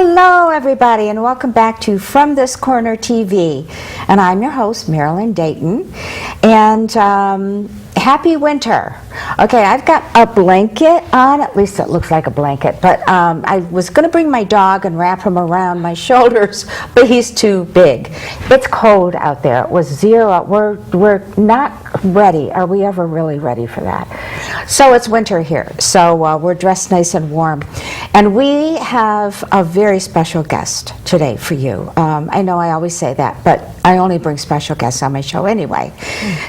Hello everybody, and welcome back to From This Corner TV. And I'm your host, Marilyn Dayton. And happy winter. Okay, I've got a blanket on, at least it looks like a blanket, but I was going to bring my dog and wrap him around my shoulders, but he's too big. It's cold out there. It was 0. We're not ready. Are we ever really ready for that? So it's winter here, so we're dressed nice and warm. And we have a very special guest today for you. I know I always say that, but I only bring special guests on my show anyway.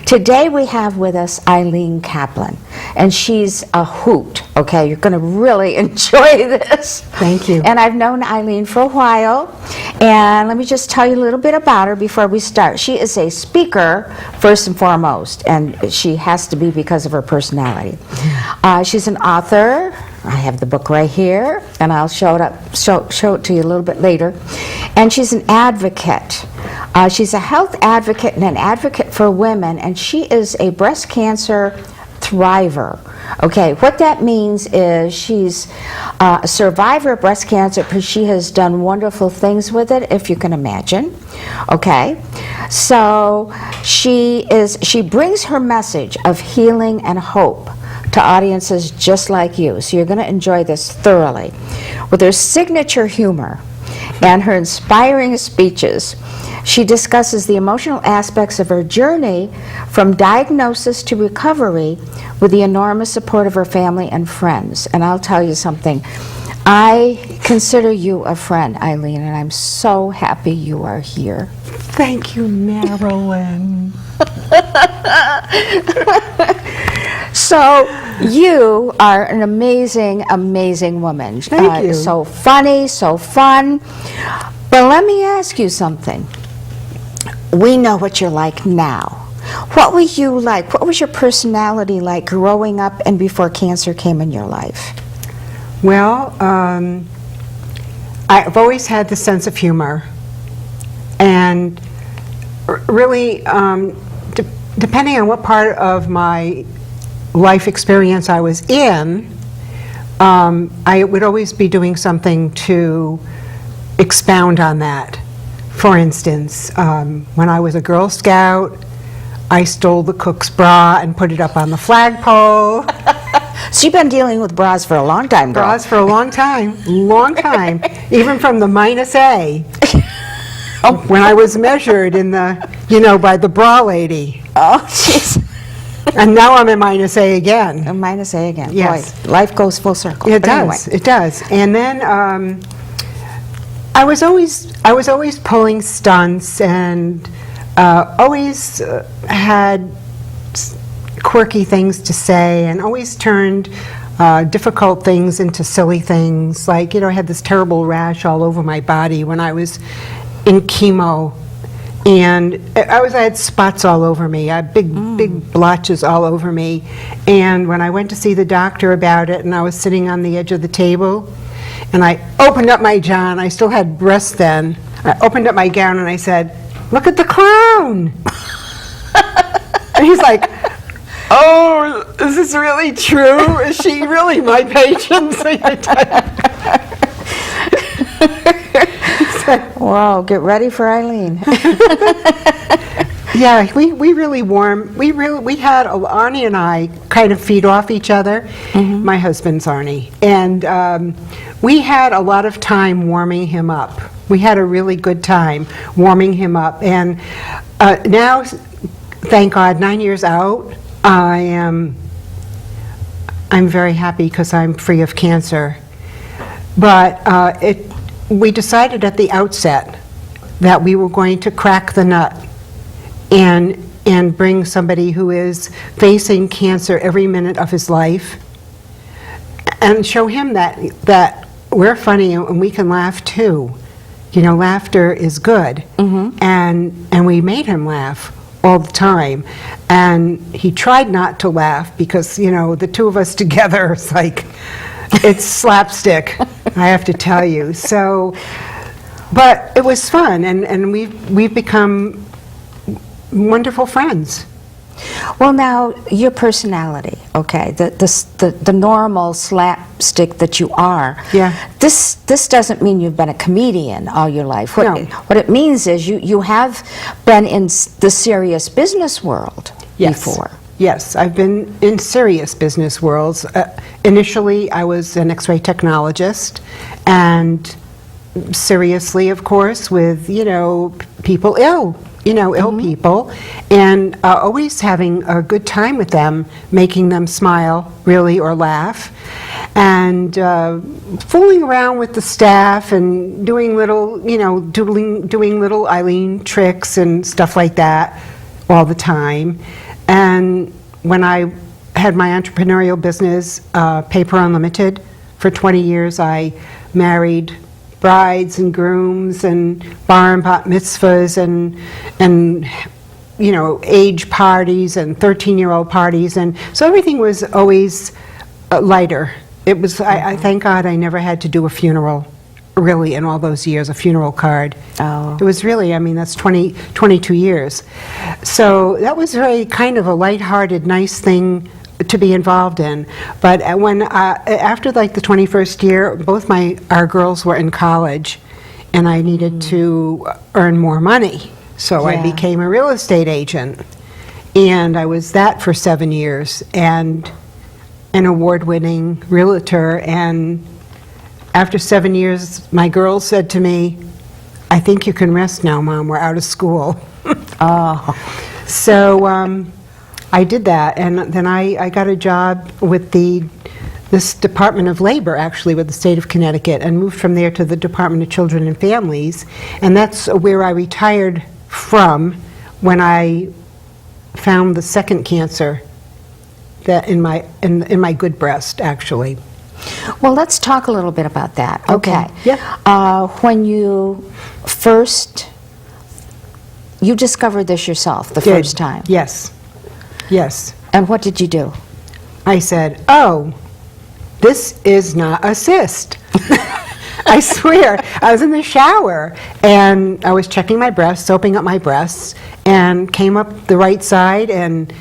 Today we have with us Eileen Kaplan, and she's a hoot, okay? You're going to really enjoy this. Thank you. And I've known Eileen for a while, and let me just tell you a little bit about her before we start. She is a speaker, first and foremost, and she has to be because of her personality. She's an author. I have the book right here, and I'll show it to you a little bit later. And she's an advocate. She's a health advocate and an advocate for women, and she is a breast cancer thriver. Okay, what that means is she's a survivor of breast cancer, but she has done wonderful things with it, if you can imagine. Okay, so she brings her message of healing and hope to audiences just like you. So you're going to enjoy this thoroughly. With her signature humor and her inspiring speeches, she discusses the emotional aspects of her journey from diagnosis to recovery with the enormous support of her family and friends. And I'll tell you something. I consider you a friend, Eileen, and I'm so happy you are here. Thank you, Marilyn. So you are an amazing, amazing woman. Thank you. So funny, so fun. But let me ask you something. We know what you're like now. What were you like? What was your personality like growing up and before cancer came in your life? Well, I've always had this sense of humor. And really, depending on what part of my life experience I was in, I would always be doing something to expound on that. For instance, when I was a Girl Scout, I stole the cook's bra and put it up on the flagpole. So you've been dealing with bras for a long time, girl. Bras for a long time, even from the -A. When I was measured in the, by the bra lady. Oh, jeez. And now I'm a -A again. A -A again. Yes. Boy, life goes full circle. It But does. anyway. It does. And then I was always pulling stunts and always had quirky things to say and always turned difficult things into silly things. Like, I had this terrible rash all over my body when I was in chemo. And I had spots all over me. I had big blotches all over me. And when I went to see the doctor about it, and I was sitting on the edge of the table, and I opened up my gown. I still had breasts then. I opened up my gown and I said, "Look at the clown." And he's like, "Oh, is this really true? Is she really my patient?" Wow, get ready for Eileen. Yeah, we really had, Arnie and I kind of feed off each other. Mm-hmm. My husband's Arnie. And we had a lot of time warming him up. We had a really good time warming him up. And now, thank God, 9 years out, I'm very happy because I'm free of cancer. But we decided at the outset that we were going to crack the nut and bring somebody who is facing cancer every minute of his life and show him that we're funny and we can laugh too. Laughter is good. Mm-hmm. And we made him laugh all the time. And he tried not to laugh because, the two of us together, it's slapstick, I have to tell you. So, but it was fun, and we've become wonderful friends. Well, now, your personality, okay, the normal slapstick that you are, Yeah. this doesn't mean you've been a comedian all your life. No. What it means is you have been in the serious business world before. Yes, I've been in serious business worlds. Initially, I was an X-ray technologist, and seriously, of course, with, people ill. Ill people, and always having a good time with them, making them smile, really, or laugh, and fooling around with the staff and doing little, doing little Eileen tricks and stuff like that all the time. And when I had my entrepreneurial business, Paper Unlimited, for 20 years, I married brides and grooms and bar and bat mitzvahs and age parties and 13-year-old parties, and so everything was always lighter. It was I thank God I never had to do a funeral, really, in all those years, a funeral card. Oh. It was really, that's 22 years. So that was very kind of a lighthearted, nice thing to be involved in. But when after like the 21st year, both our girls were in college, and I needed to earn more money. So I became a real estate agent, and I was that for 7 years, and an award-winning realtor. And after 7 years, my girls said to me, "I think you can rest now, Mom. We're out of school." Oh. So I did that, and then I got a job with this Department of Labor, actually, with the state of Connecticut, and moved from there to the Department of Children and Families, and that's where I retired from when I found the second cancer that in my good breast, actually. Well, let's talk a little bit about that. Okay. Yeah. When you discovered this yourself the Did. first time. Yes. Yes. And what did you do? I said, "Oh, this is not a cyst." I swear. I was in the shower, and I was checking my breasts, soaping up my breasts, and came up the right side, and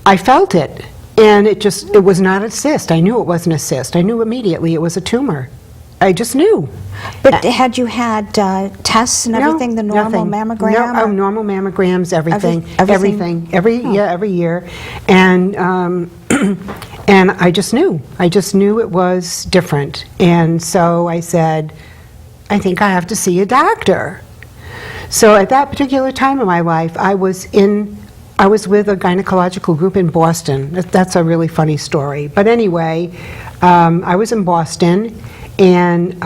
I felt it. And it was not a cyst. I knew it wasn't a cyst. I knew immediately it was a tumor. I just knew. But had you had tests and everything, the normal nothing. mammogram? No, normal mammograms, everything. Everything? Every year. And and I just knew. I just knew it was different. And so I said, "I think I have to see a doctor." So at that particular time in my life, I was with a gynecological group in Boston. That's a really funny story. But anyway, I was in Boston, and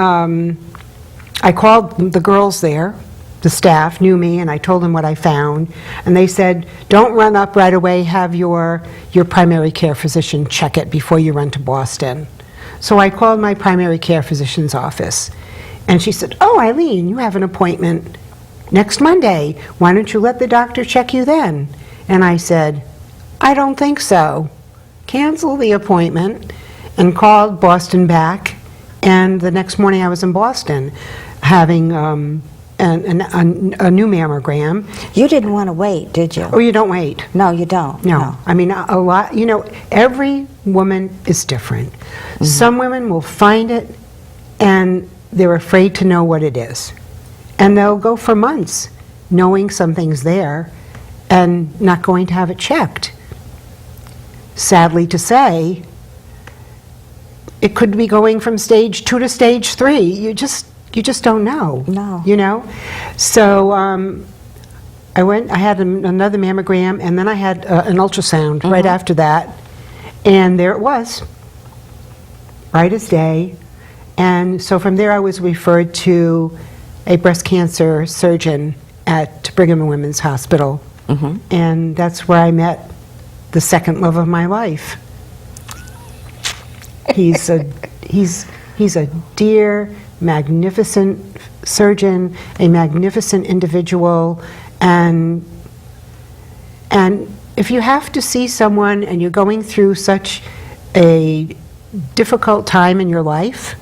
I called the girls there. The staff knew me, and I told them what I found. And they said, "Don't run up right away. Have your primary care physician check it before you run to Boston." So I called my primary care physician's office. And she said, "Oh, Eileen, you have an appointment next Monday. Why don't you let the doctor check you then?" And I said, "I don't think so." Cancel the appointment and called Boston back. And the next morning I was in Boston having a new mammogram. You didn't want to wait, did you? Oh, you don't wait. No, you don't. No. I mean, a lot, every woman is different. Some women will find it and they're afraid to know what it is. And they'll go for months knowing something's there and not going to have it checked. Sadly to say, it could be going from stage 2 to stage 3. You just don't know. No. So I had another mammogram, and then I had an ultrasound right after that, and there it was, bright as day. And so from there I was referred to a breast cancer surgeon at Brigham and Women's Hospital, and that's where I met the second love of my life. He's a dear, magnificent surgeon, a magnificent individual, and if you have to see someone and you're going through such a difficult time in your life,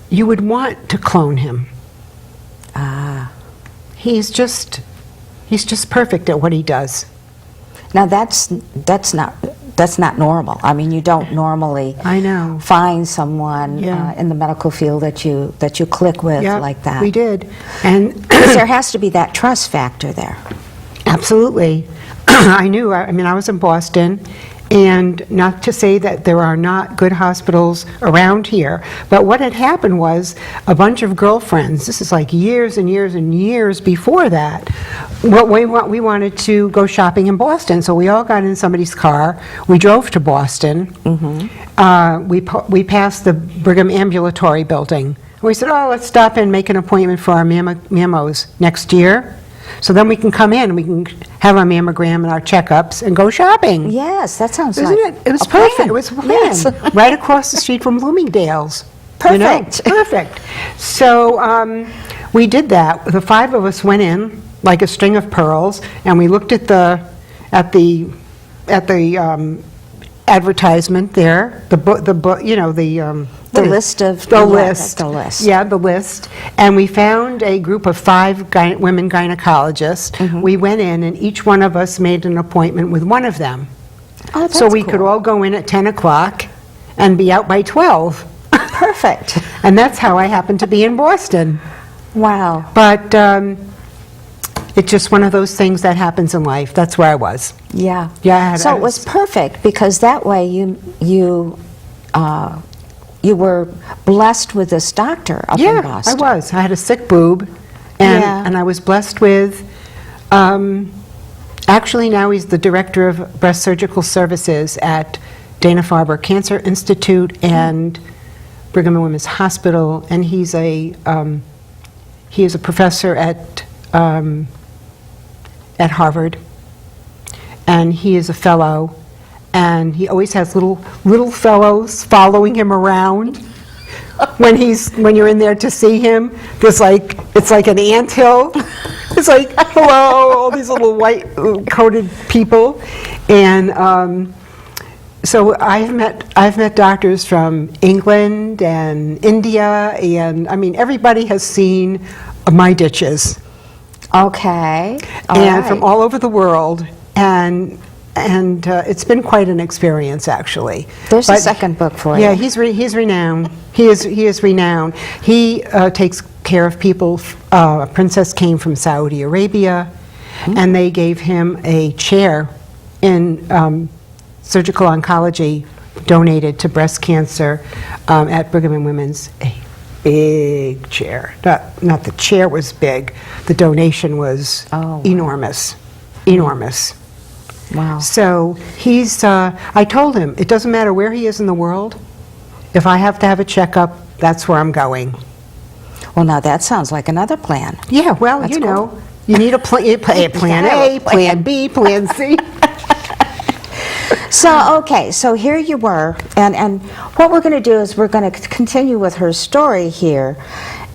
you would want to clone him. He's just perfect at what he does. Now that's not normal. I mean, you don't normally I know. find someone Yeah. in the medical field that you click with Yeah, like that. we did. And 'Cause there has to be that trust factor there. absolutely. I knew, I mean, I was in Boston, and not to say that there are not good hospitals around here, but what had happened was a bunch of girlfriends, this is like years and years and years before that, we wanted to go shopping in Boston, so we all got in somebody's car, we drove to Boston, we passed the Brigham Ambulatory Building. We said, oh, let's stop in and make an appointment for our mammos next year. So then we can come in, we can have our mammogram and our checkups and go shopping. Yes, that sounds Isn't like it? It was a perfect. plan. It was a plan. Yes. Right across the street from Bloomingdale's. You know? Perfect. Perfect. So we did that. The five of us went in like a string of pearls, and we looked at the advertisement there. The list of the yeah, list. The list. Yeah, the list. And we found a group of 5 women gynecologists. Mm-hmm. We went in, and each one of us made an appointment with one of them. Oh, that's So we could cool. all go in at 10 o'clock and be out by 12. Perfect. And that's how I happened to be in Boston. Wow. But it's just one of those things that happens in life. That's where I was. Yeah. Yeah, So it was perfect because that way you were blessed with this doctor up in Yeah, I Boston. was. I had a sick boob, Yeah. and I was blessed with, actually now he's the director of breast surgical services at Dana-Farber Cancer Institute and Brigham and Women's Hospital, and he is a professor at Harvard, and he is a fellow, and he always has little fellows following him around. When you're in there to see him, it's like an anthill. It's like, hello, all these little white coated people, and so I've met doctors from England and India, and I mean everybody has seen my ditches, Okay. and from all over the world, and it's been quite an experience, actually. There's a But- second book for Yeah, you. he's renowned. He is renowned. He takes care of people. A princess came from Saudi Arabia, and they gave him a chair in surgical oncology donated to breast cancer at Brigham and Women's. A big chair. Not the chair was big. The donation was Oh, wow. enormous. Enormous. Wow. So he's, I told him, it doesn't matter where he is in the world. If I have to have a checkup, that's where I'm going. Well, now that sounds like another plan. Yeah, well, That's you cool. know, you need a plan A, plan B, plan C. So, okay, so here you were, and what we're going to do is we're going to continue with her story here,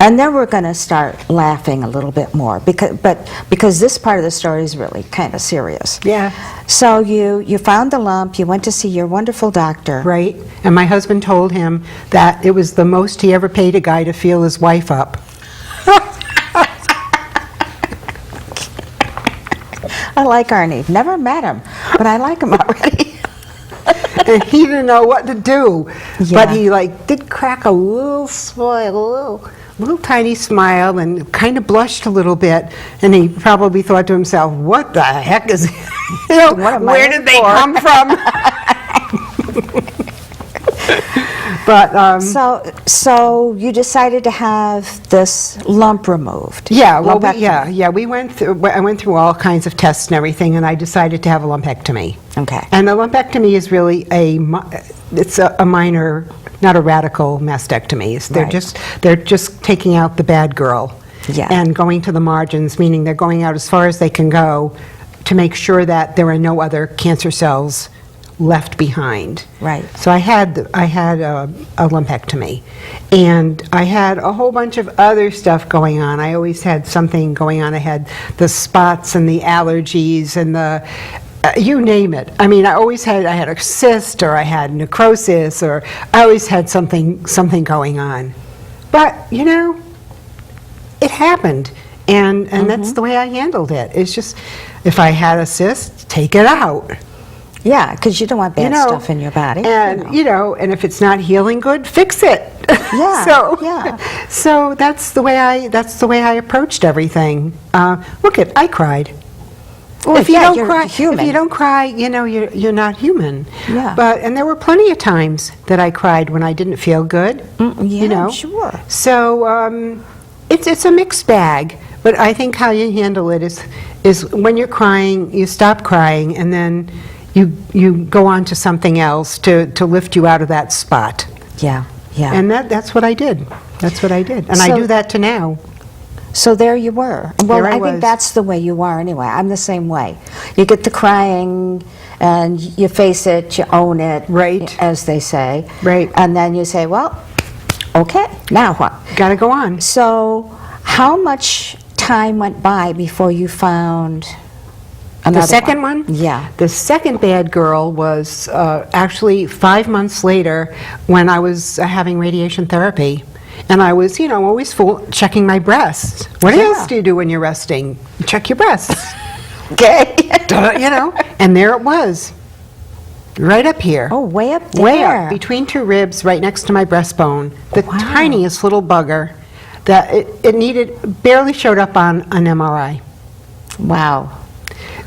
and then we're going to start laughing a little bit more, because this part of the story is really kind of serious. Yeah. So you found the lump, you went to see your wonderful doctor. Right, and my husband told him that it was the most he ever paid a guy to feel his wife up. I like Arnie. Never met him, but I like him already. And he didn't know what to do. Yeah. But he did crack a little smile, little tiny smile, and kind of blushed a little bit. And he probably thought to himself, what the heck is, What am I where in did they for?" come from? But, So you decided to have this lump removed. yeah, well, Lumpectomy. I went through all kinds of tests and everything, and I decided to have a lumpectomy. Okay. And the lumpectomy is really it's a minor, not a radical mastectomy. Right. They're just taking out the bad girl. Yeah. And going to the margins, meaning they're going out as far as they can go to make sure that there are no other cancer cells left behind. Right. So I had a lumpectomy, and I had a whole bunch of other stuff going on. I always had something going on. I had the spots and the allergies and the you name it. I mean, I had a cyst, or I had necrosis, or I always had something going on. But you know, it happened, and that's the way I handled it. It's just, If I had a cyst, take it out. Yeah, because you don't want bad stuff in your body. And, and if it's not healing good, fix it. Yeah, So, yeah. so that's the way I approached everything. I cried. Well, If you yeah, don't you're cry, human. if you don't cry, you're not human. Yeah. And there were plenty of times that I cried when I didn't feel good. Yeah, sure. So it's a mixed bag. But I think how you handle it is when you're crying, you stop crying, and then you go on to something else to lift you out of that spot. Yeah, yeah. And that's what I did. That's what I did. And I So- do that to now. So there you were. Well, There I I think was. that's the way you are anyway. I'm the same way. You get to crying and you face it, you own it, Right. as they say. Right. And then you say, well, okay, now what? Got to go on. So how much time went by before you found another The second one? Yeah. The second bad girl was actually 5 months later when I was having radiation therapy. And I was, always checking my breasts. What Yeah. else do you do when you're resting? You check your breasts. Okay. And there it was. Right up here. Oh, way up there. Way up, between two ribs, right next to my breastbone. The Wow. tiniest little bugger that it barely showed up on an MRI. Wow.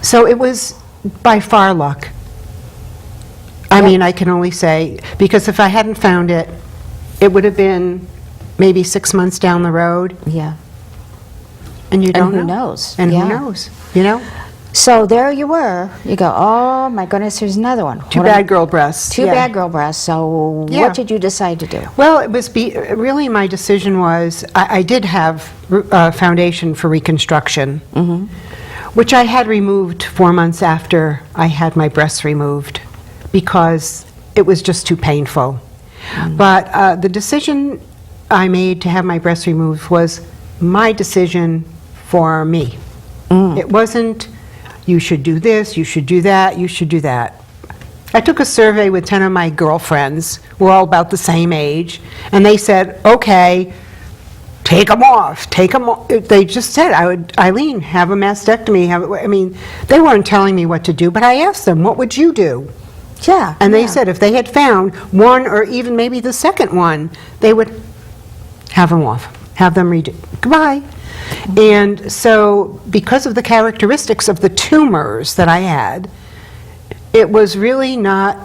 So it was by far luck. I mean, I can only say, because if I hadn't found it, it would have been maybe 6 months down the road, Yeah. and you don't who know. knows? And Yeah. who knows, So there you were. You go, oh my goodness, here's another one. Two What am- bad girl breasts. Two yeah. bad girl breasts. So Yeah. what did you decide to do? Well, it was really my decision was, I did have foundation for reconstruction, which I had removed 4 months after I had my breasts removed because it was just too painful. But the decision I made to have my breasts removed was my decision for me. It wasn't, you should do this, you should do that, you should do that. I took a survey with 10 of my girlfriends, we're all about the same age, and they said, okay, take them off, take them off. They just said, Eileen, have a mastectomy. They weren't telling me what to do, but I asked them, what would you do? Yeah. And they yeah. said if they had found one or even maybe the second one, they would have them off, have them redo. Goodbye. And so because of the characteristics of the tumors that I had, it was really not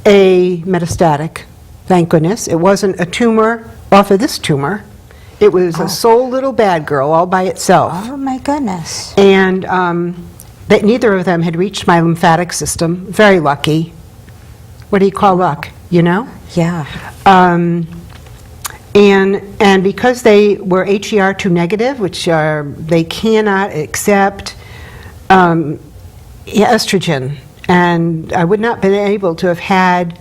a metastatic, thank goodness. It wasn't a tumor off of this tumor. It was a sole little bad girl all by itself. Oh my goodness. And that neither of them had reached my lymphatic system. Very lucky. What do you call luck, Yeah. And because they were HER2 negative, which they cannot accept estrogen, and I would not been able to have had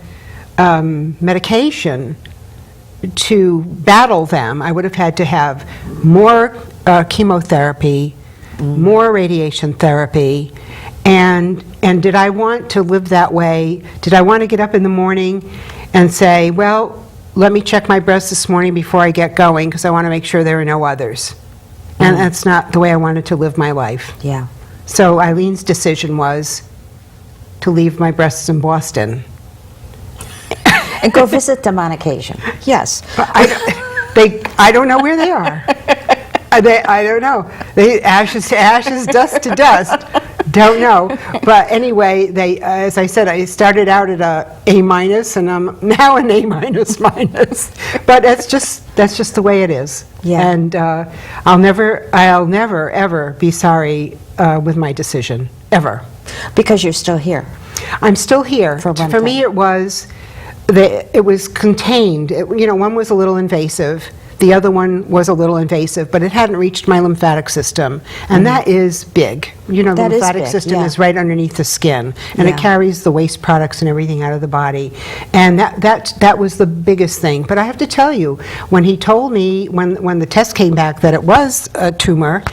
medication to battle them. I would have had to have more chemotherapy, more radiation therapy, and did I want to live that way? Did I want to get up in the morning and say, well, let me check my breasts this morning before I get going because I want to make sure there are no others? And that's not the way I wanted to live my life. Yeah. So Eileen's decision was to leave my breasts in Boston. And go visit them on occasion. Yes. I don't know where they are. I don't know. They ashes to ashes, dust to dust. Don't know. But anyway, as I said, I started out at A minus, and I'm now an A minus minus. But that's just the way it is. Yeah. And I'll never ever be sorry with my decision ever. Because you're still here. I'm still here. For one For me, thing. it was contained. One was a little invasive. The other one was a little invasive, but it hadn't reached my lymphatic system, and that is big. The That is lymphatic big, system yeah. is right underneath the skin, and Yeah. it carries the waste products and everything out of the body. And that was the biggest thing. But I have to tell you, when he told me, when the test came back that it was a tumor,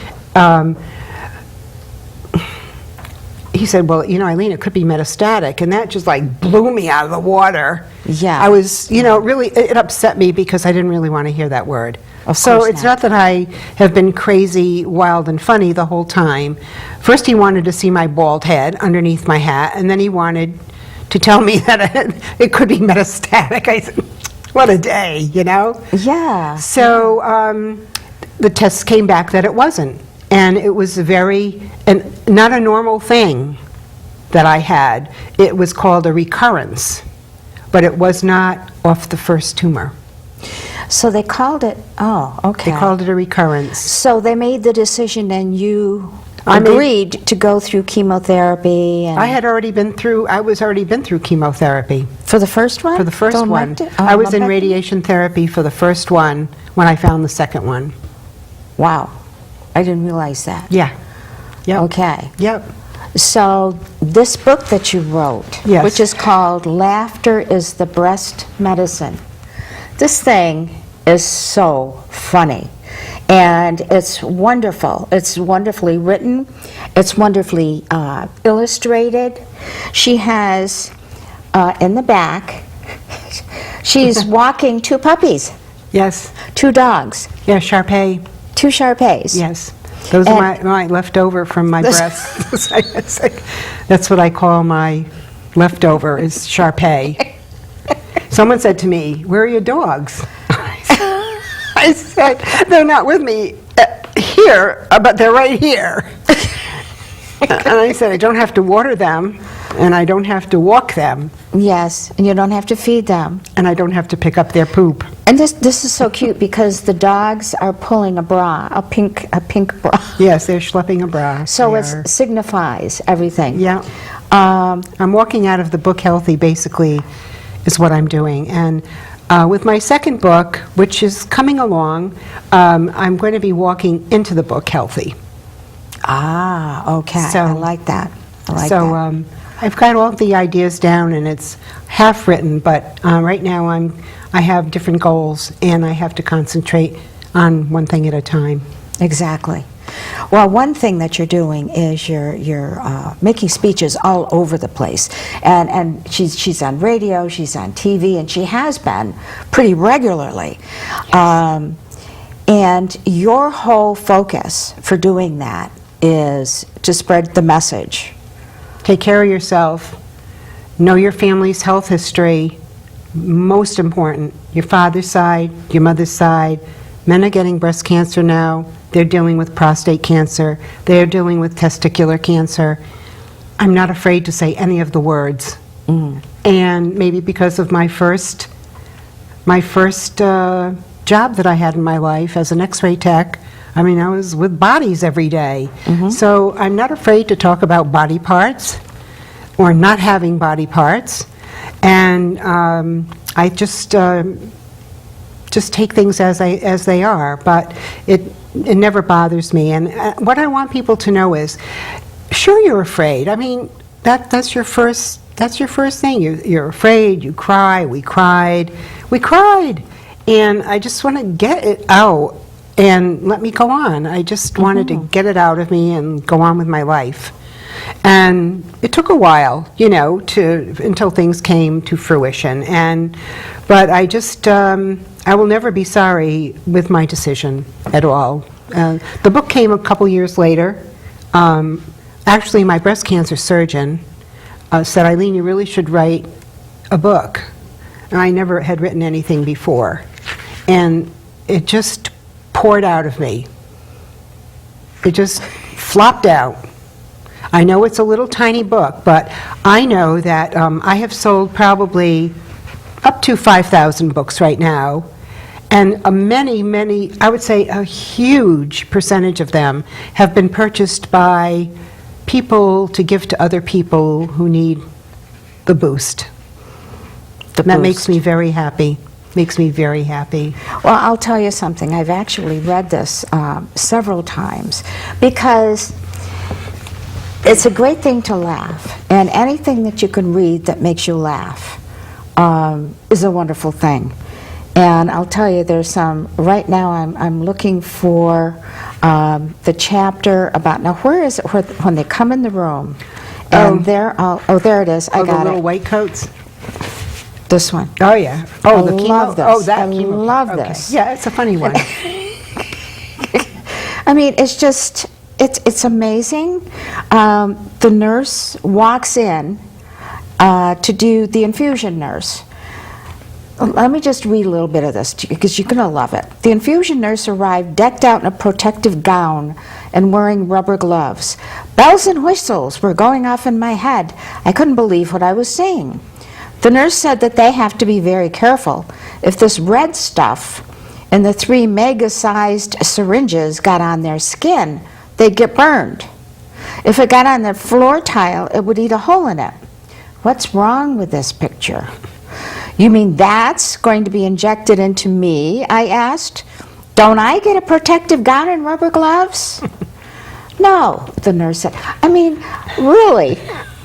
he said, well, Eileen, it could be metastatic, and that just blew me out of the water. Yeah. I was, really, it upset me because I didn't really want to hear that word. Of So course it's not that I have been crazy, wild, and funny the whole time. First, he wanted to see my bald head underneath my hat, and then he wanted to tell me that it could be metastatic. I said, what a day, you know? Yeah. So the tests came back that it wasn't. And it was not a normal thing that I had. It was called a recurrence, but it was not off the first tumor. So they called it, oh, okay. They called it a recurrence. So they made the decision and you I made- agreed to go through chemotherapy and... I was already been through chemotherapy For the first one? for the first The one. lumpectomy? I was in lumpectomy? radiation therapy for the first one when I found the second one. Wow. I didn't realize that. Yeah. Yep. Okay. Yep. So this book that you wrote, Yes. which is called Laughter is the Breast Medicine, this thing is so funny. And it's wonderful. It's wonderfully written. It's wonderfully illustrated. She has, in the back, she's walking two puppies, Yes. two dogs, Yeah, Shar-Pei. two Shar-Peis. Yes. Those are And- my leftover from my breasts. That's what I call my leftover is Shar-Pei. Someone said to me, "Where are your dogs?" I said, "They're not with me here, but they're right here." And I said, "I don't have to water them, and I don't have to walk them, Yes, and you don't have to feed them. and I don't have to pick up their poop." And this is so cute because the dogs are pulling a bra, a pink bra. Yes, they're schlepping a bra. So They it are. signifies everything. Yeah. Um, I'm walking out of the book healthy, basically, is what I'm doing. And with my second book, which is coming along, I'm going to be walking into the book healthy. okay. So- I like that. I like So that. I've got all the ideas down, and it's half written, but right now I have different goals, and I have to concentrate on one thing at a time. Exactly. Well, one thing that you're doing is you're making speeches all over the place, and she's on radio, she's on TV, and she has been pretty regularly. And your whole focus for doing that is to spread the message. Take care of yourself. Know your family's health history. Most important, your father's side, your mother's side. Men are getting breast cancer now. They're dealing with prostate cancer. They're dealing with testicular cancer. I'm not afraid to say any of the words. And maybe because of my first job that I had in my life as an x-ray tech, I mean, I was with bodies every day. So I'm not afraid to talk about body parts or not having body parts. And I just take things as they are, but it never bothers me. And what I want people to know is, sure, you're afraid. I mean, that's your first thing. You're afraid. You cry. We cried. And I just want to get it out and let me go on. I just wanted to get it out of me and go on with my life. And it took a while, until things came to fruition. But I just, I will never be sorry with my decision at all. The book came a couple years later. Actually, my breast cancer surgeon said, "Eileen, you really should write a book." And I never had written anything before. And it just poured out of me. It just flopped out. I know it's a little tiny book, but I know that I have sold probably up to 5,000 books right now, and many, I would say a huge percentage of them have been purchased by people to give to other people who need the boost. That makes me very happy. Makes me very happy. Well, I'll tell you something. I've actually read this several times because it's a great thing to laugh, and anything that you can read that makes you laugh is a wonderful thing. And I'll tell you, there's some, right now I'm looking for the chapter about, now where is it, when they come in the room, and they're all, oh, there it is, I Oh, the got little it. white coats? This one. Oh, yeah. Oh, the I chemo. love this. Oh, that I chemo. love Okay. this. Yeah, it's a funny one. I mean, it's just, it's amazing. The nurse walks in to do the infusion nurse. Let me just read a little bit of this to you, because you're going to love it. The infusion nurse arrived decked out in a protective gown and wearing rubber gloves. Bells and whistles were going off in my head. I couldn't believe what I was seeing. The nurse said that they have to be very careful. If this red stuff in the 3 mega-sized syringes got on their skin, they'd get burned. If it got on the floor tile, it would eat a hole in it. What's wrong with this picture? You mean that's going to be injected into me? I asked. Don't I get a protective gown and rubber gloves? No, the nurse said. I mean, really,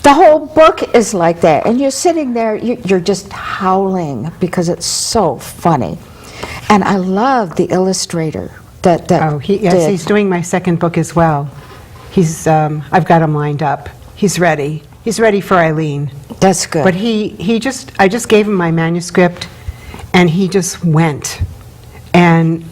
the whole book is like that. And you're sitting there, you're just howling because it's so funny. And I love the illustrator that Yes, he's doing my second book as well. I've got him lined up. He's ready. He's ready for Eileen. That's good. But I just gave him my manuscript, and he just went. And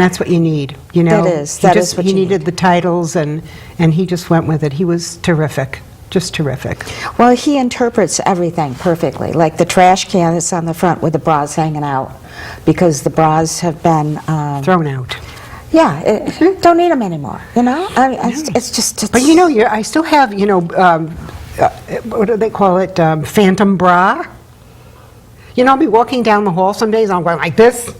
that's what you need, you know? That is what he you needed need. the titles, and he just went with it. He was terrific, just terrific. Well, he interprets everything perfectly, like the trash can that's on the front with the bras hanging out, because the bras have been, Thrown out. don't need them anymore, you know? I mean, it's just... But you know, I still have, what do they call it, phantom bra? You know, I'll be walking down the hall some days, and I'm going like this.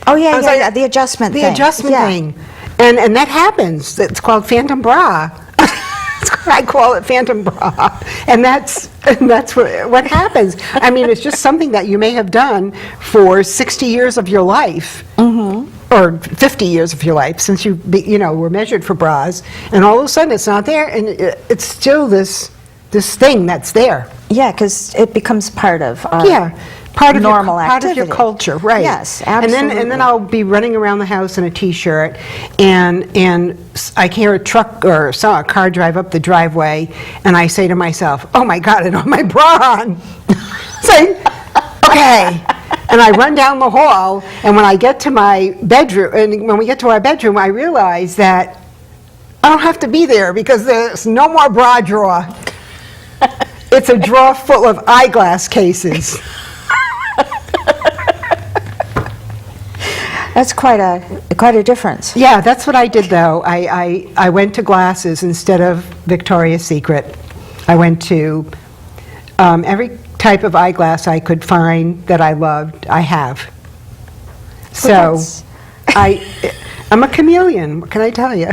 Oh, yeah, I was like, the adjustment thing. The adjustment Yeah. thing. And that happens. It's called phantom bra. I call it phantom bra. And that's what happens. I mean, it's just something that you may have done for 60 years of your life. Or 50 years of your life, since you were measured for bras, and all of a sudden it's not there, and it's still this thing that's there. Yeah, because it becomes part of Part of normal part of your activity. culture, right? Yes, absolutely. And then I'll be running around the house in a t-shirt, and I hear a truck or saw a car drive up the driveway, and I say to myself, "Oh my God, I don't have my bra on." Say, okay. And I run down the hall, and when I get to my bedroom, and when we get to our bedroom, I realize that I don't have to be there because there's no more bra drawer. It's a drawer full of eyeglass cases. That's quite a difference. Yeah, that's what I did, though. I went to glasses instead of Victoria's Secret. I went to every type of eyeglass I could find that I loved, I have. So I'm a chameleon, what can I tell you?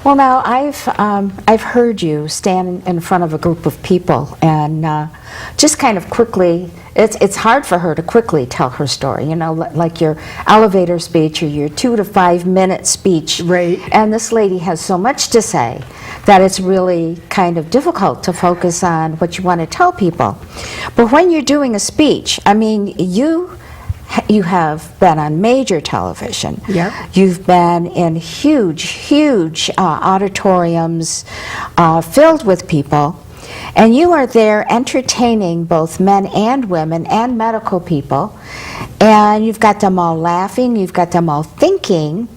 Well, now I've heard you stand in front of a group of people and just kind of quickly. It's hard for her to quickly tell her story, you know, like your elevator speech or your 2 to 5 minute speech. Right. And this lady has so much to say that it's really kind of difficult to focus on what you want to tell people. But when you're doing a speech, I mean, you have been on major television. Yeah. You've been in huge auditoriums filled with people. And you are there entertaining both men and women and medical people. And you've got them all laughing, you've got them all thinking,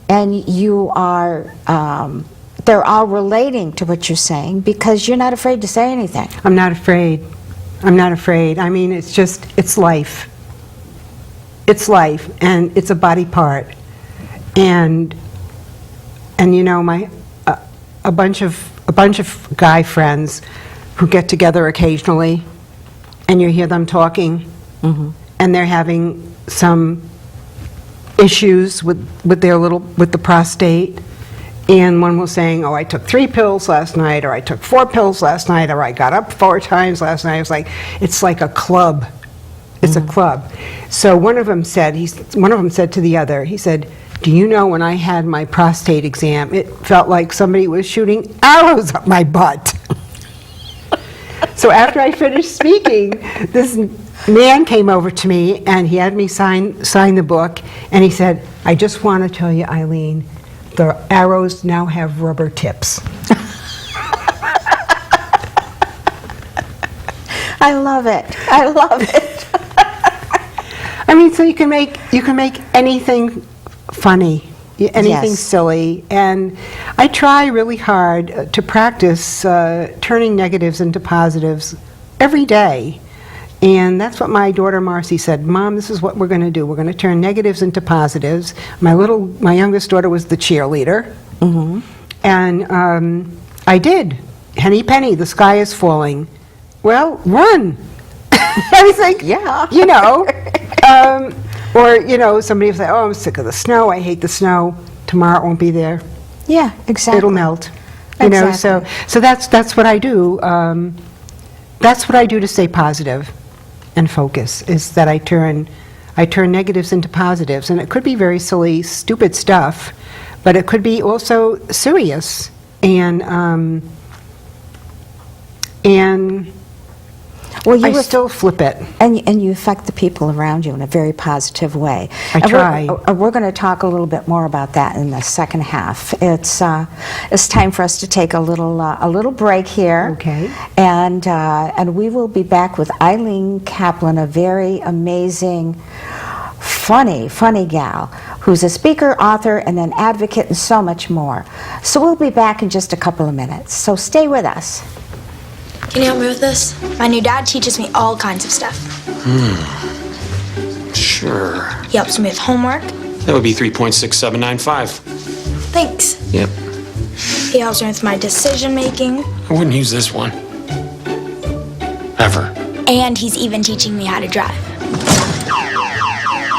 and you are, they're all relating to what you're saying because you're not afraid to say anything. I'm not afraid. I'm not afraid. I mean, it's life. It's life, and it's a body part. And you know, a bunch of guy friends who get together occasionally, and you hear them talking, and they're having some issues with the prostate, and one was saying, "Oh, I took 3 pills last night," or "I took 4 pills last night," or "I got up 4 times last night." It's like a club. It's a club. So one of them said to the other, he said, "Do you know when I had my prostate exam, it felt like somebody was shooting arrows up my butt." So after I finished speaking, this man came over to me and he had me sign the book, and he said, "I just want to tell you, Eileen, the arrows now have rubber tips." I love it. I love it. I mean, so you can make anything funny, anything Yes. silly, and I try really hard to practice turning negatives into positives every day. And that's what my daughter Marcy said, Mom, this is what we're going to do. We're going to turn negatives into positives. My youngest daughter was the cheerleader. And I did. Henny penny, the sky is falling. Well, run. I think, Yeah. you know, or, you know, somebody will say, oh, I'm sick of the snow. I hate the snow. Tomorrow it won't be there. Yeah, exactly. It'll melt. You know, so that's what I do. That's what I do to stay positive and focus, is that I turn negatives into positives. And it could be very silly, stupid stuff, but it could be also serious and Well, I still flip it. And you affect the people around you in a very positive way. I try. We're going to talk a little bit more about that in the second half. It's time for us to take a little break here. Okay. And we will be back with Eileen Kaplan, a very amazing, funny gal who's a speaker, author, and an advocate, and so much more. So we'll be back in just a couple of minutes. So stay with us. Can you help me with this? My new dad teaches me all kinds of stuff. Sure. He helps me with homework. That would be 3.6795. Thanks. Yep. He helps me with my decision making. I wouldn't use this one. Ever. And he's even teaching me how to drive.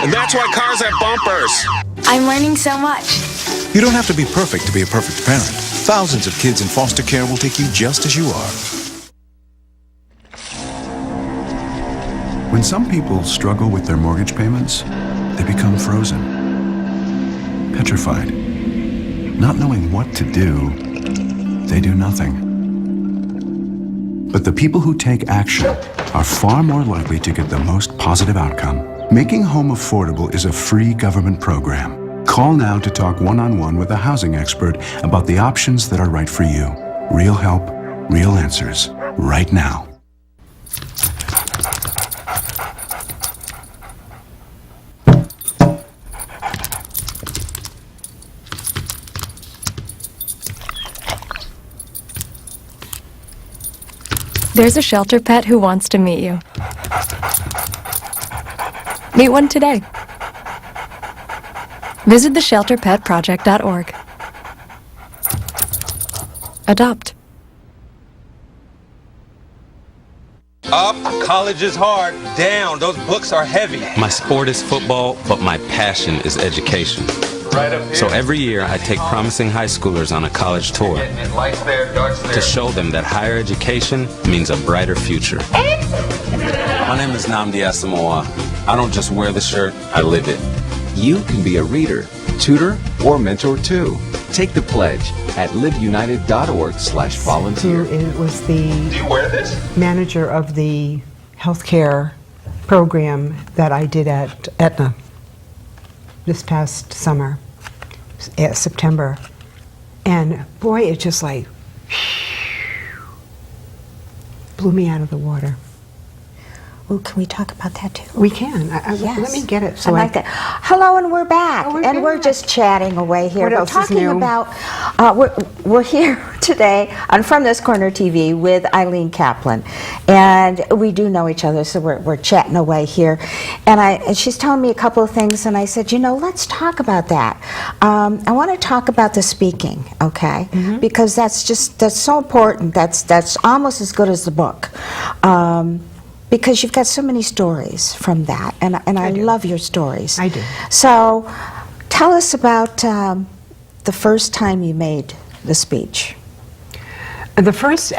And that's why cars have bumpers. I'm learning so much. You don't have to be perfect to be a perfect parent. Thousands of kids in foster care will take you just as you are. When some people struggle with their mortgage payments, they become frozen, petrified. Not knowing what to do, they do nothing. But the people who take action are far more likely to get the most positive outcome. Making home affordable is a free government program. Call now to talk one-on-one with a housing expert about the options that are right for you. Real help, real answers, right now. There's a shelter pet who wants to meet you. Meet one today. Visit theshelterpetproject.org. Adopt. Up, college is hard. Down, those books are heavy. My sport is football, but my passion is education. Right up here. So every year I take promising high schoolers on a college tour Lights there, darts there. to show them that higher education means a brighter future. My name is Nnamdi Asamoah. I don't just wear the shirt, I live it. You can be a reader, tutor, or mentor too. Take the pledge at liveunited.org/volunteer. Who was the Do you wear this? manager of the healthcare program that I did at Aetna this past summer, September. And boy, it just like blew me out of the water. Ooh, can we talk about that too? We can. Yes. Let me get it. I like that. Hello, and we're back. Oh, we're and we're back. just chatting away here. What We're else is talking new? about, we're here today on From This Corner TV with Eileen Kaplan. And we do know each other, so we're chatting away here. And she's telling me a couple of things, and I said, let's talk about that. I want to talk about the speaking, okay? Because that's so important. That's almost as good as the book. Because you've got so many stories from that, and I love your stories. I do. So, tell us about the first time you made the speech. The first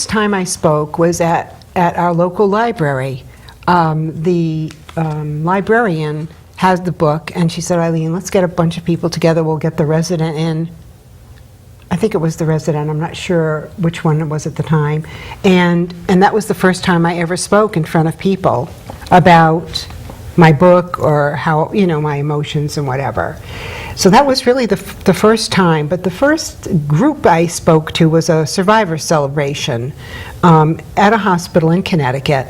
time I spoke was at our local library. The librarian has the book, and she said, Eileen, let's get a bunch of people together. We'll get the resident in. I think it was the resident. I'm not sure which one it was at the time. And that was the first time I ever spoke in front of people about my book or how, my emotions and whatever. So that was really the first time. But the first group I spoke to was a survivor celebration at a hospital in Connecticut.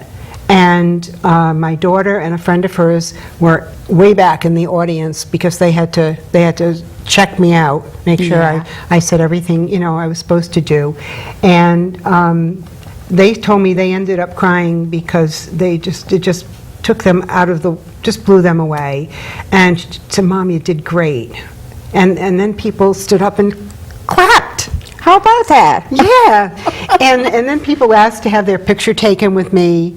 And my daughter and a friend of hers were way back in the audience because they had to check me out, make sure I said everything I was supposed to do. And they told me they ended up crying because it just took them out of just blew them away. And she said, "Mom, you did great." And then people stood up and clapped. How about that? Yeah. and then people asked to have their picture taken with me.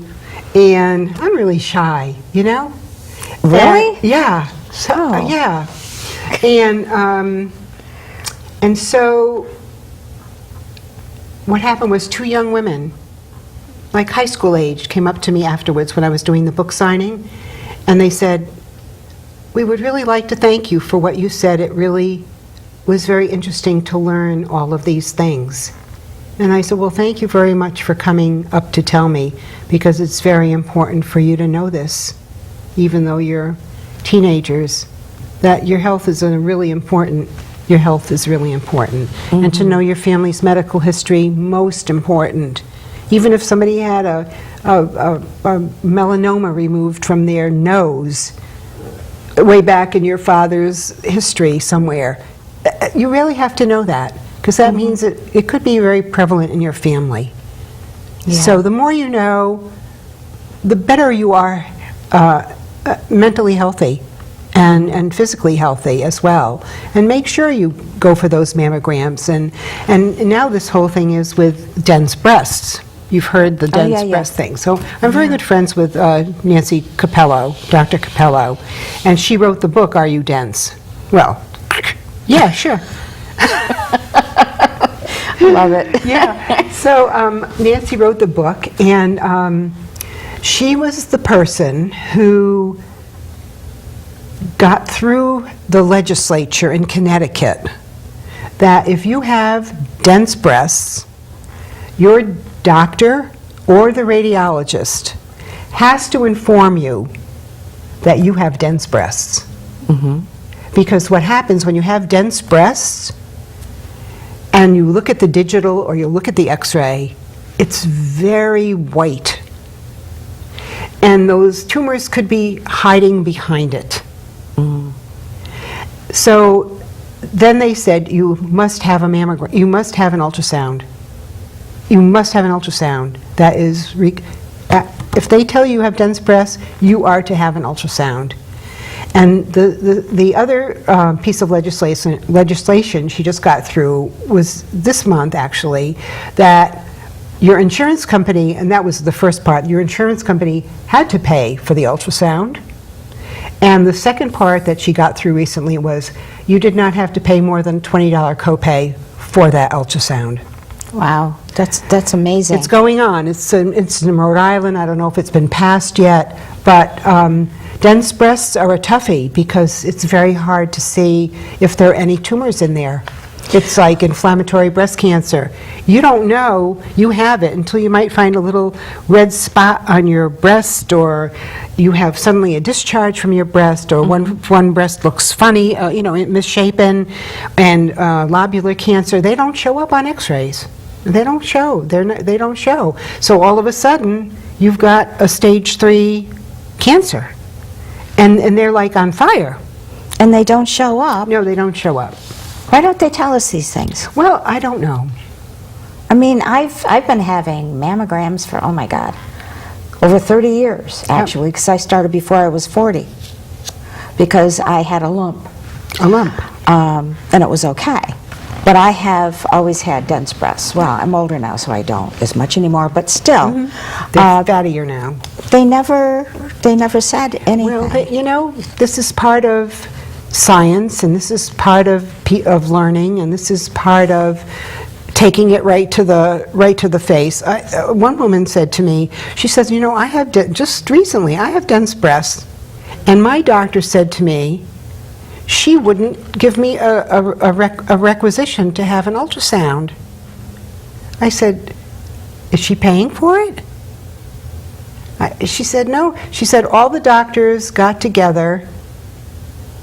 And I'm really shy, Really? Yeah. So, Oh. yeah. And so what happened was 2 young women, like high school age, came up to me afterwards when I was doing the book signing, and they said, "We would really like to thank you for what you said. It really was very interesting to learn all of these things." And I said, "Well, thank you very much for coming up to tell me, because it's very important for you to know this, even though you're teenagers, that your health is really important. Your health is really important. And to know your family's medical history, most important. Even if somebody had a melanoma removed from their nose way back in your father's history somewhere, you really have to know that. Because that means it could be very prevalent in your family. Yeah. So the more you know, the better you are mentally healthy and physically healthy as well. And make sure you go for those mammograms. And now this whole thing is with dense breasts. You've heard the dense breast thing. So I'm very good friends with Nancy Capello, Dr. Capello, and she wrote the book, Are You Dense? Well, yeah, sure. Love it. Yeah. So Nancy wrote the book, and she was the person who got through the legislature in Connecticut that if you have dense breasts, your doctor or the radiologist has to inform you that you have dense breasts. Because what happens when you have dense breasts and you look at the digital or you look at the x-ray, it's very white. And those tumors could be hiding behind it. So then they said, you must have a mammogram, you must have an ultrasound. You must have an ultrasound. That is, if they tell you have dense breasts, you are to have an ultrasound. And the other piece of legislation she just got through was this month, actually, that your insurance company, and that was the first part, your insurance company had to pay for the ultrasound. And the second part that she got through recently was you did not have to pay more than $20 copay for that ultrasound. Wow, that's amazing. It's going on. It's in Rhode Island. I don't know if it's been passed yet, but dense breasts are a toughie because it's very hard to see if there are any tumors in there. It's like inflammatory breast cancer. You don't know you have it until you might find a little red spot on your breast, or you have suddenly a discharge from your breast, or one breast looks funny, misshapen, and lobular cancer. They don't show up on x-rays. They don't show. They don't show. So all of a sudden, you've got a stage 3 cancer. And they're like on fire. And they don't show up. No, they don't show up. Why don't they tell us these things? Well, I don't know. I mean, I've been having mammograms for, oh my God, over 30 years, actually, because I started before I was 40, because I had a lump. A lump. And it was okay. But I have always had dense breasts. Well, I'm older now, so I don't as much anymore, but still. They're fattier now. They never said anything. Well, this is part of science, and this is part of learning, and this is part of taking it right to the face. One woman said to me, she says, I have just recently I have dense breasts, and my doctor said to me she wouldn't give me a requisition to have an ultrasound. I said, is she paying for it? She said, no. She said all the doctors got together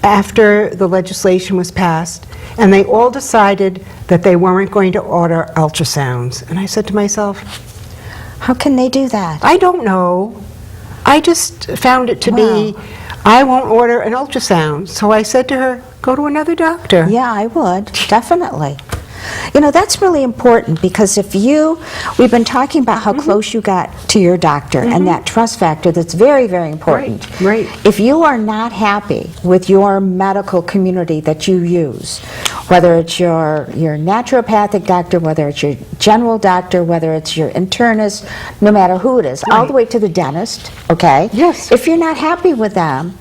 after the legislation was passed, and they all decided that they weren't going to order ultrasounds. And I said to myself, How can they do that? I don't know. I just found it to be, I won't order an ultrasound. So I said to her, go to another doctor. Yeah, I would, definitely. You know, that's really important because we've been talking about how close you got to your doctor and that trust factor that's very, very important. Right. If you are not happy with your medical community that you use, whether it's your naturopathic doctor, whether it's your general doctor, whether it's your internist, no matter who it is, all the way to the dentist, okay? Yes. If you're not happy with them,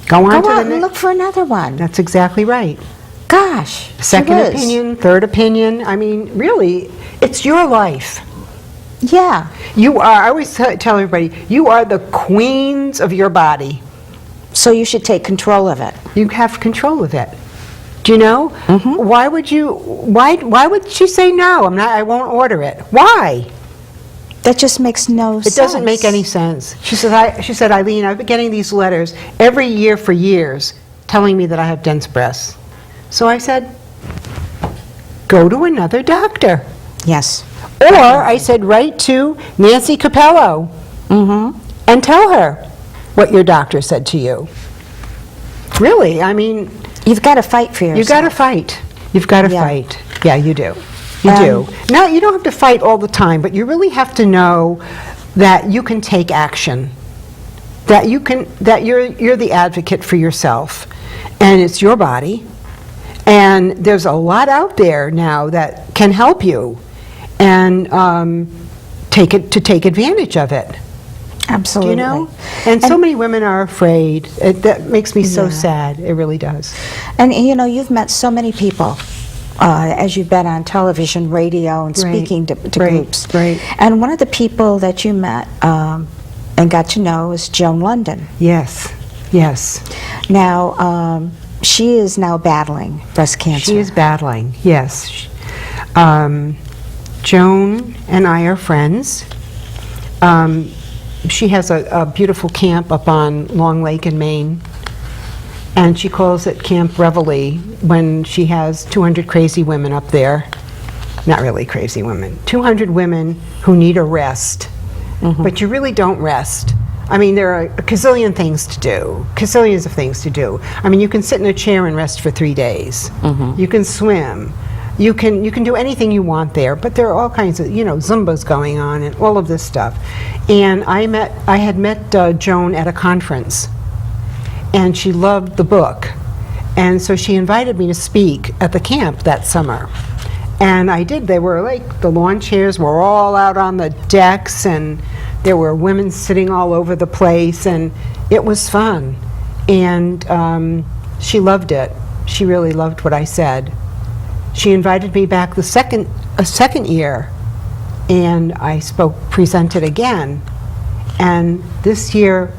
Go on go to out the and look for another one. That's exactly right. Gosh. Second it is. opinion, third opinion. I mean, really, it's your life. Yeah. You are, I always tell everybody, you are the queens of your body. So you should take control of it. You have control of it. Do you know? Why would she say no? I won't order it. Why? That just makes no sense. It doesn't make any sense. She said, Eileen, I've been getting these letters every year for years telling me that I have dense breasts. So I said, go to another doctor. Yes. Or I said, write to Nancy Capello and tell her what your doctor said to you. Really, I mean... You've got to fight for yourself. You've got to fight. You've got to fight. Yeah, you do. You do. Now, you don't have to fight all the time, but you really have to know that you can take action. That you're the advocate for yourself. And it's your body. And there's a lot out there now that can help you. And take advantage of it. Absolutely. Do you know? And so many women are afraid. That makes me so sad. It really does. And you know, you've met so many people as you've been on television, radio, and speaking to groups. Right. And one of the people that you met and got to know is Joan London. Yes. Yes. Now, she is now battling breast cancer. She is battling, yes. Joan and I are friends. She has a beautiful camp up on Long Lake in Maine, and she calls it Camp Reveille when she has 200 crazy women up there. Not really crazy women. 200 women who need a rest, but you really don't rest. I mean, there are a gazillion things to do, gazillions of things to do. I mean, you can sit in a chair and rest for 3 days. You can swim. You can do anything you want there, but there are all kinds of, Zumbas going on and all of this stuff. And I had met Joan at a conference, and she loved the book. And so she invited me to speak at the camp that summer. And I did. They were like, the lawn chairs were all out on the decks, and there were women sitting all over the place, and it was fun. And she loved it. She really loved what I said. She invited me back a second year, and I presented again. And this year,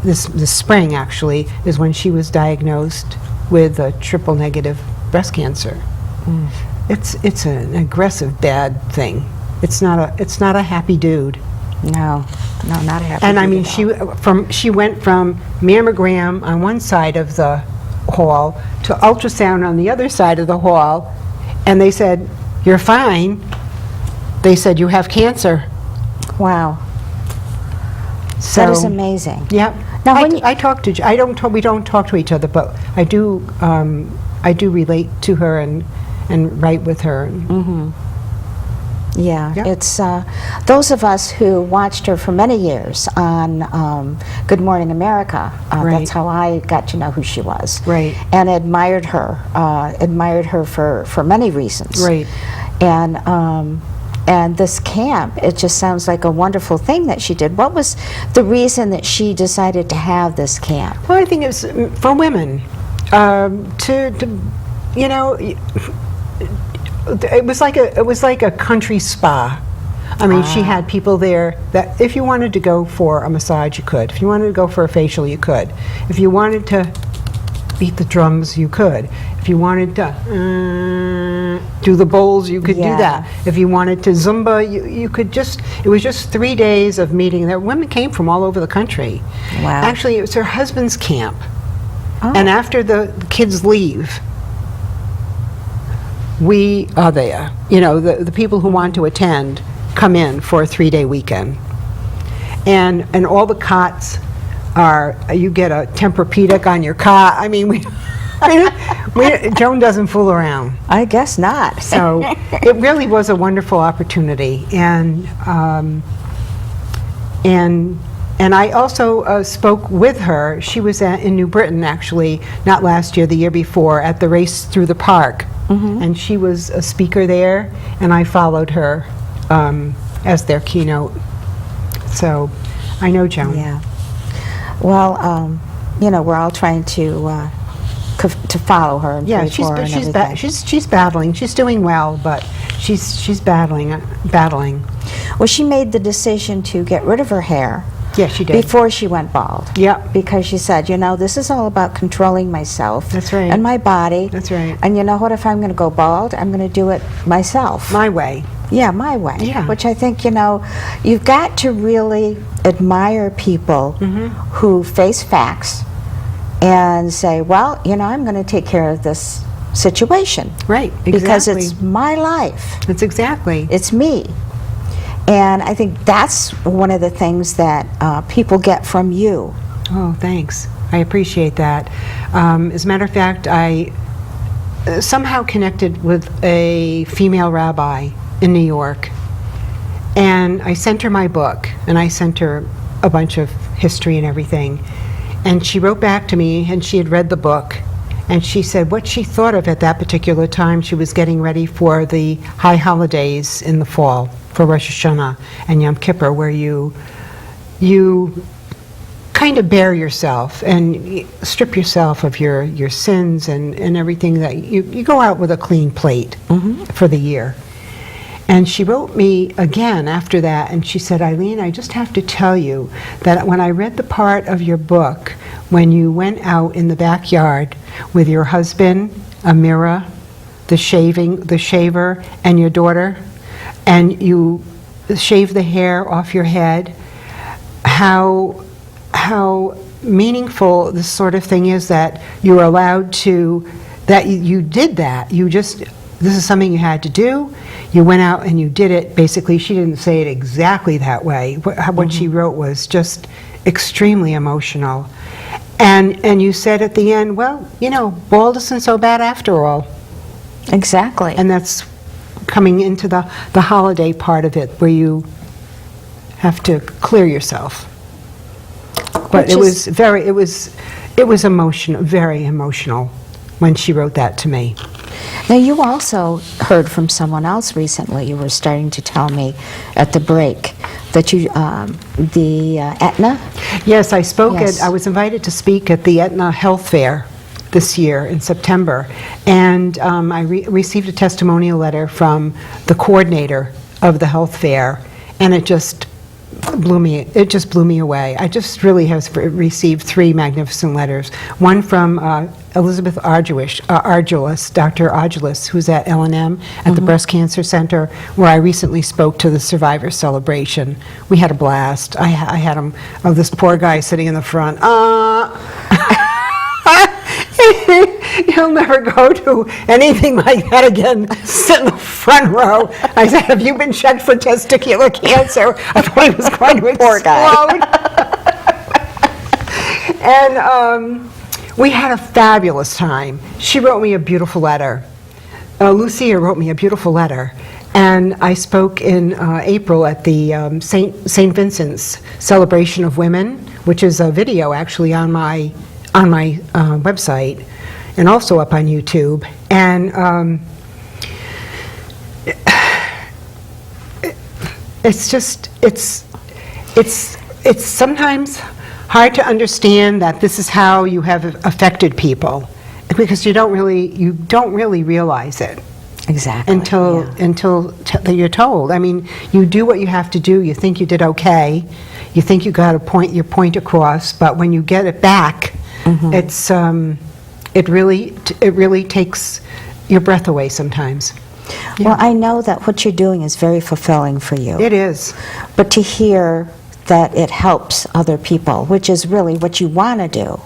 this spring actually, is when she was diagnosed with a triple negative breast cancer. It's an aggressive, bad thing. It's not a happy dude. No, not a happy And I dude mean, at all. she went from mammogram on one side of the hall to ultrasound on the other side of the hall, and they said, "You're fine." They said, "You have cancer." Wow. So, That is amazing. Yep. Now, when you- I talk to. We don't talk to each other, but I do. I do relate to her and write with her. Yeah, Yep. it's those of us who watched her for many years on Good Morning America. Right. That's how I got to know who she was. Right. And admired her for many reasons. Right. And this camp, it just sounds like a wonderful thing that she did. What was the reason that she decided to have this camp? Well, I think it was for women it was like a country spa. I mean, she had people there that if you wanted to go for a massage, you could. If you wanted to go for a facial, you could. If you wanted to beat the drums, you could. If you wanted to do the bowls, you could do Yeah. that. If you wanted to Zumba, you could just, it was just 3 days of meeting there. Women came from all over the country. Wow. Actually, it was her husband's camp. Oh. And after the kids leave, we are there. You know, the people who want to attend come in for a 3-day weekend. And all the cots are, you get a Tempur-Pedic on your cot. I mean, Joan doesn't fool around. I guess not. So it really was a wonderful opportunity. And I also spoke with her. She was in New Britain, actually, not last year, the year before, at the Race Through the Park. And she was a speaker there, and I followed her as their keynote. So I know Joan. Yeah. Well, you know, we're all trying to follow her and Yeah, pray for her and everything. she's battling. She's doing well, but she's battling. Well, she made the decision to get rid of her hair Yeah, she did. before she went bald. Yeah. Because she said, you know, this is all about controlling myself. That's right. And my body. That's right. And you know what? If I'm going to go bald, I'm going to do it myself. My way. Yeah, my way. Yeah. Which I think, you know, you've got to really admire people Mm-hmm. who face facts and say, well, you know, I'm going to take care of this situation. Right, Because exactly. it's my life. That's exactly. It's me. And I think that's one of the things that people get from you. Oh, thanks. I appreciate that. As a matter of fact, I somehow connected with a female rabbi in New York, and I sent her my book, and I sent her a bunch of history and everything. And she wrote back to me, and she had read the book, and she said what she thought of at that particular time. She was getting ready for the high holidays in the fall, for Rosh Hashanah and Yom Kippur, where you kind of bare yourself and strip yourself of your sins and everything, that you go out with a clean plate for the year. And she wrote me again after that, and she said, Eileen, I just have to tell you that when I read the part of your book when you went out in the backyard with your husband, a mirror, the shaver, and your daughter, and you shave the hair off your head, how meaningful this sort of thing is, that you were allowed to, that you did that. You just, this is something you had to do. You went out and you did it. Basically, she didn't say it exactly that way. What she wrote was just extremely emotional. And you said at the end, well, you know, bald isn't so bad after all. Exactly. And that's coming into the holiday part of it, where you have to clear yourself. But Which it was emotional, very emotional when she wrote that to me. Now, you also heard from someone else recently. You were starting to tell me at the break that you, the Aetna? Yes, I spoke Yes. I was invited to speak at the Aetna Health Fair this year in September, and I received a testimonial letter from the coordinator of the health fair, and it just blew me away. I just really have received 3 magnificent letters. One from Elizabeth Argelis, Dr. Argelis, who's at L&M at the Breast Cancer Center, where I recently spoke to the survivor celebration. We had a blast. I had him, this poor guy sitting in the front. He'll never go to anything like that again. Sit in the front row. I said, have you been checked for testicular cancer? I thought he was going to explode. And we had a fabulous time. She wrote me a beautiful letter. Lucia wrote me a beautiful letter. And I spoke in April at the St. Vincent's Celebration of Women, which is a video actually on my website, and also up on YouTube. And it's sometimes hard to understand that this is how you have affected people, because you don't really realize it. Exactly. Until you're told. I mean, you do what you have to do. You think you did okay. You think you got your point across. But when you get it back, it really takes your breath away sometimes. Well, I know that what you're doing is very fulfilling for you. It is. But to hear that it helps other people, which is really what you want to do,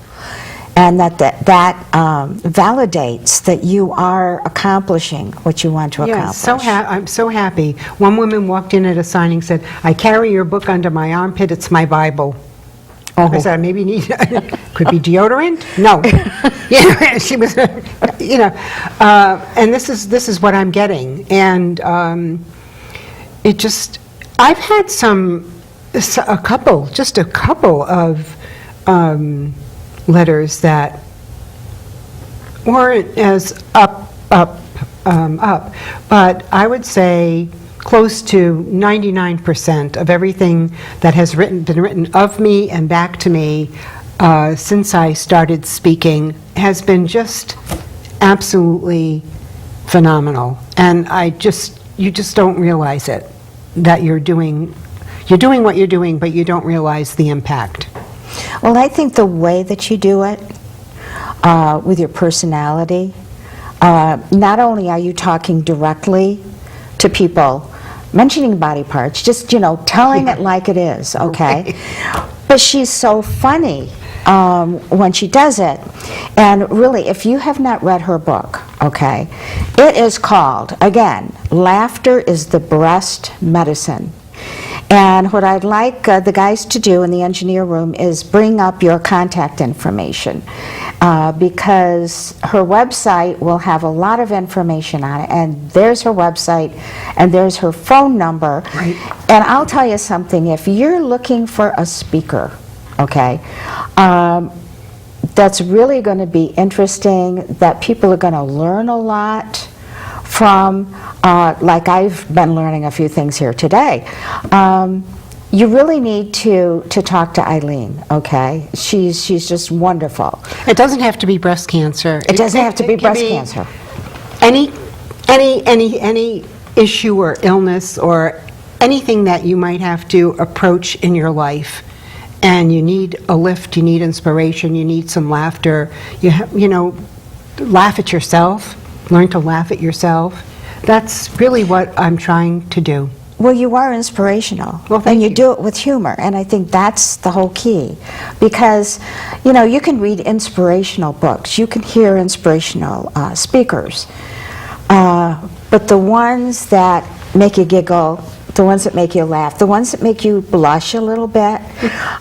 and that validates that you are accomplishing what you want to accomplish. Yes, I'm so happy. One woman walked in at a signing, said, "I carry your book under my armpit, it's my Bible." I said, "Maybe you need, could be deodorant?" No. She was, and this is what I'm getting. And it just, I've had a couple of letters that weren't as up, but I would say close to 99% of everything that has been written of me and back to me since I started speaking has been just absolutely phenomenal. And you just don't realize it, that you're doing what you're doing, but you don't realize the impact. Well, I think the way that you do it, with your personality, not only are you talking directly to people, mentioning body parts, just, telling it like it is, okay? But she's so funny when she does it. And really, if you have not read her book, okay, it is called, again, Laughter is the Breast Medicine. And what I'd like the guys to do in the engineer room is bring up your contact information, because her website will have a lot of information on it, and there's her website, and there's her phone number. Right. And I'll tell you something, if you're looking for a speaker, okay, that's really going to be interesting, that people are going to learn a lot from, like I've been learning a few things here today. You really need to talk to Eileen, okay? She's just wonderful. It doesn't have to be breast cancer. It doesn't have to be can breast cancer. Any issue or illness or anything that you might have to approach in your life, and you need a lift, you need inspiration, you need some laughter, laugh at yourself, learn to laugh at yourself. That's really what I'm trying to do. Well, you are inspirational, Well, thank and you you. do it with humor, and I think that's the whole key. Because, you can read inspirational books, you can hear inspirational speakers, but the ones that make you giggle, the ones that make you laugh, the ones that make you blush a little bit,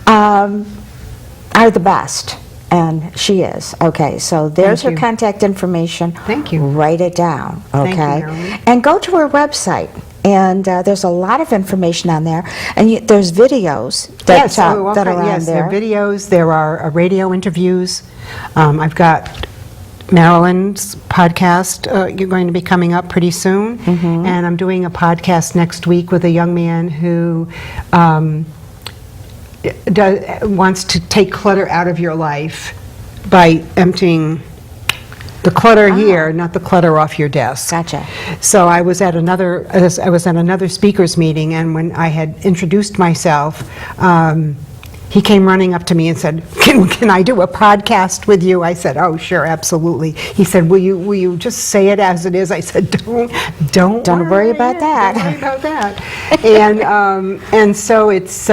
are the best. And she is. Okay, so there's her you. contact information. Thank you. Write it down, Thank you, okay? Marilyn. And go to her website. And there's a lot of information on there. And there's videos that, that are on there there. are videos, there are radio interviews. I've got Marilyn's podcast you're going to be coming up pretty soon. Mm-hmm. And I'm doing a podcast next week with a young man who wants to take clutter out of your life by emptying the clutter here, not the clutter off your desk. Gotcha. So I was at another speakers meeting, and when I had introduced myself, he came running up to me and said, "Can I do a podcast with you?" I said, "Oh, sure, absolutely." He said, "Will you just say it as it is?" I said, "Don't worry about that." Don't worry about that." And so it's.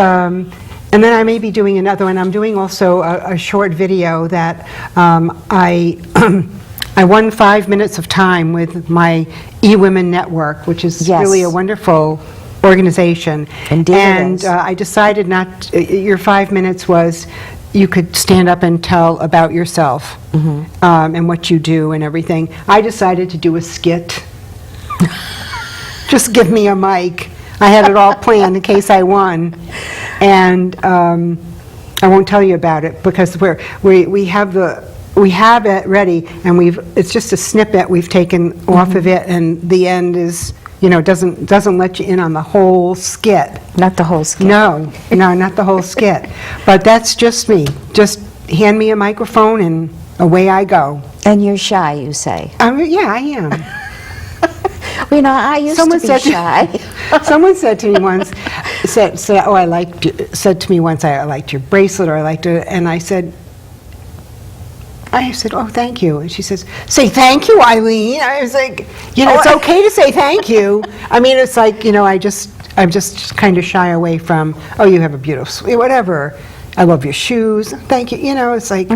And then I may be doing another one. I'm doing also a short video that I won 5 minutes of time with my eWomen Network, which is Yes. really a wonderful organization. Indeed it And is. I decided your 5 minutes was you could stand up and tell about yourself and what you do and everything. I decided to do a skit. Just give me a mic. I had it all planned in case I won. And I won't tell you about it because we have it ready, and it's just a snippet we've taken off of it, and the end is, doesn't let you in on the whole skit. Not the whole skit. No, not the whole skit. But that's just me. Just hand me a microphone and away I go. And you're shy, you say. Yeah, I am. Well, I used to be shy. Someone said to me once, said to me once, I liked your bracelet, or I liked it, and I said, I said, oh, thank you. And she says, say thank you, Eileen. I was like, it's okay to say thank you. I mean, it's like, I'm just kind of shy away from, oh, you have a beautiful, whatever. I love your shoes. Thank you. It's like,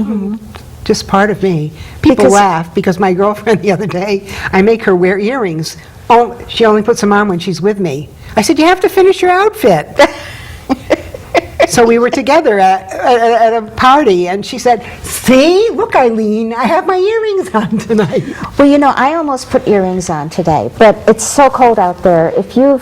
just part of me. People laugh because my girlfriend the other day, I make her wear earrings. Oh, she only puts them on when she's with me. I said, you have to finish your outfit. So we were together at a party, and she said, see, look, Eileen, I have my earrings on tonight. Well, I almost put earrings on today, but it's so cold out there. If you,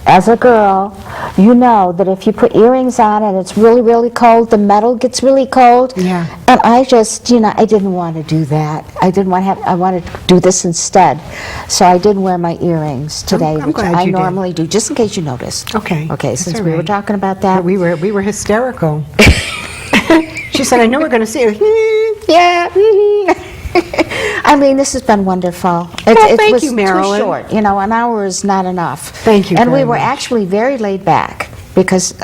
as a girl, you know that if you put earrings on and it's really, really cold, the metal gets really cold. Yeah. And I just, I didn't want to do that. I wanted to do this instead. So I did wear my earrings today, I'm which glad I you did. normally do, just in case you noticed. Okay. Okay, that's since all we were right. talking about that. But we were hysterical. She said, I know we're going to see it. Yeah. Eileen, this has been wonderful. It thank was you, Marilyn. too short. An hour is not enough. Thank you And very we were much. actually very laid back because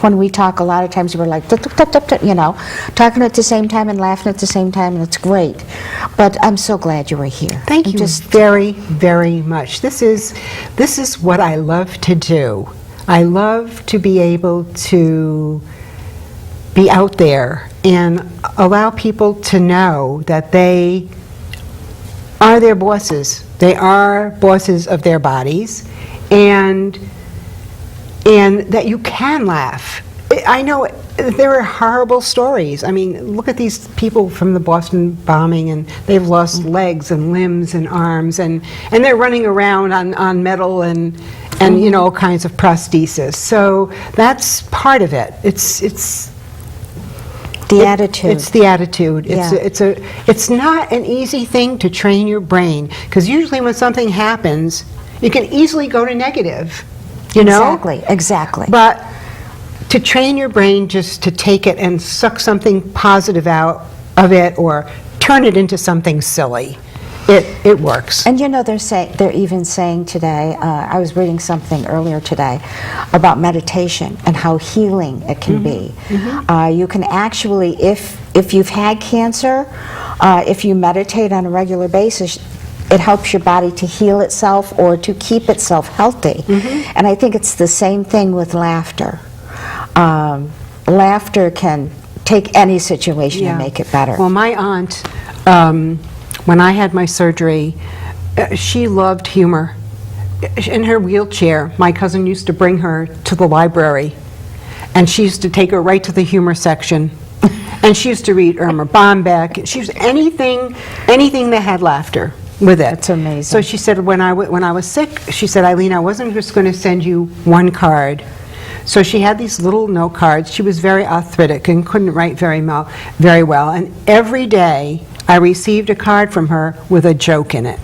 when we talk, a lot of times we're like, talking at the same time and laughing at the same time, and it's great. But I'm so glad you were here. Thank you very, very much. This is what I love to do. I love to be able to be out there and allow people to know that they are their bosses. They are bosses of their bodies, and that you can laugh. I know there are horrible stories. I mean, look at these people from the Boston bombing, and they've lost legs and limbs and arms, and they're running around on metal and all kinds of prosthesis. So that's part of it. It's The attitude. It's the attitude. Yeah. It's not an easy thing to train your brain, because usually when something happens, you can easily go to negative, Exactly. But to train your brain just to take it and suck something positive out of it or turn it into something silly, it works. And they're even saying today, I was reading something earlier today about meditation and how healing it can be. You can actually, if you've had cancer, if you meditate on a regular basis, it helps your body to heal itself or to keep itself healthy. And I think it's the same thing with laughter. Laughter can take any situation and make it better. Well, my aunt, when I had my surgery, she loved humor. In her wheelchair, my cousin used to bring her to the library, and she used to take her right to the humor section. And she used to read Irma Bombeck. She was anything that had laughter with it. That's amazing. So she said, when I was sick, she said, Eileen, I wasn't just going to send you one card. So she had these little note cards. She was very arthritic and couldn't write very well. And every day, I received a card from her with a joke in it.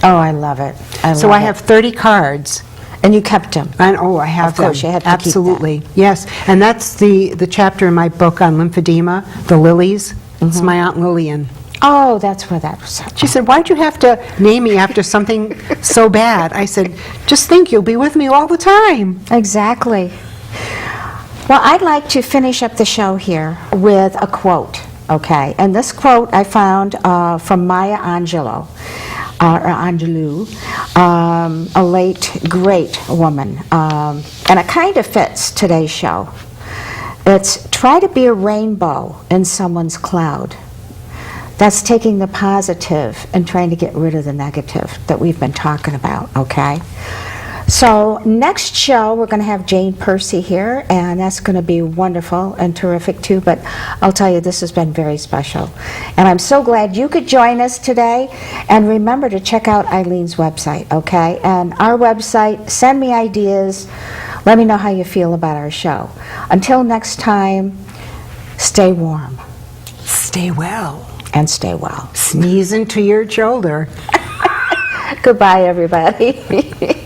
Oh, I love it. So I have 30 cards. And you kept them. And I have them. Of course, you had to keep that. Absolutely, yes. And that's the chapter in my book on lymphedema, the lilies. It's my Aunt Lillian. Oh, that's where that was. She said, why'd you have to name me after something so bad? I said, just think you'll be with me all the time. Exactly. Well, I'd like to finish up the show here with a quote, okay? And this quote I found from Maya Angelou, a late, great woman. And it kind of fits today's show. It's, try to be a rainbow in someone's cloud. That's taking the positive and trying to get rid of the negative that we've been talking about, okay? So next show, we're going to have Jane Percy here, and that's going to be wonderful and terrific too, but I'll tell you, this has been very special. And I'm so glad you could join us today, and remember to check out Eileen's website, okay? And our website, send me ideas, let me know how you feel about our show. Until next time, stay warm. Stay well. And stay well. Sneeze into your shoulder. Goodbye, everybody.